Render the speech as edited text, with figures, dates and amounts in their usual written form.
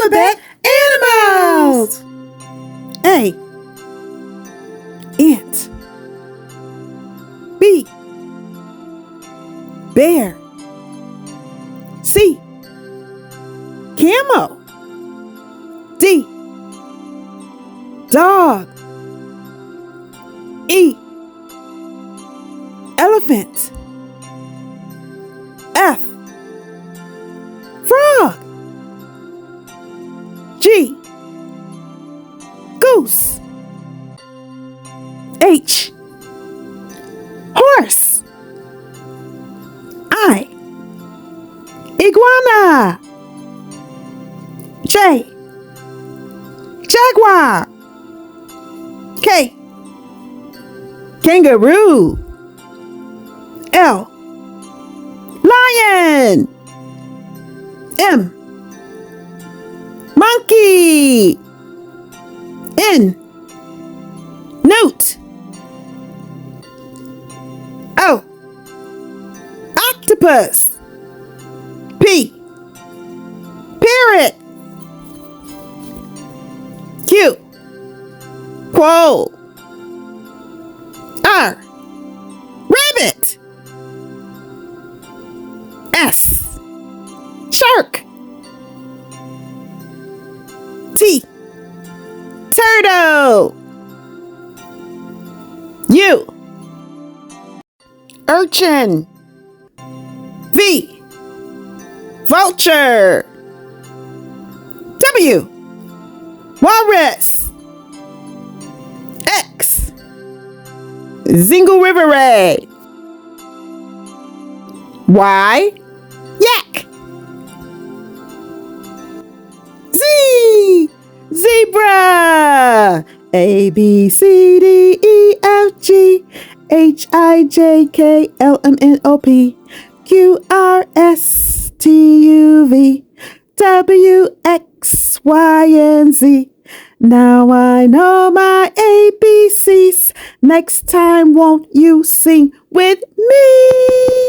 Alphabet animals. A. Ant. B. Bear. C. Camel. D. Dog. E. Elephant. F. Frog. G. Goose. H. Horse. I. Iguana. J. Jaguar. K. Kangaroo. L. Lion. M. Monkey. N. Newt. O. Octopus. P. Parrot. Q. Quoll. R. Rabbit. S. Shark. T. Turtle. U. Urchin. V. Vulture. W. Walrus. X. Xingu River Ray. Y. Yak. Z. Zebra. A, B, C, D, E, F, G, H, I, J, K, L, M, N, O, P, Q, R, S, T, U, V, W, X, Y, and Z. Now I know my ABCs. Next time, won't you sing with me?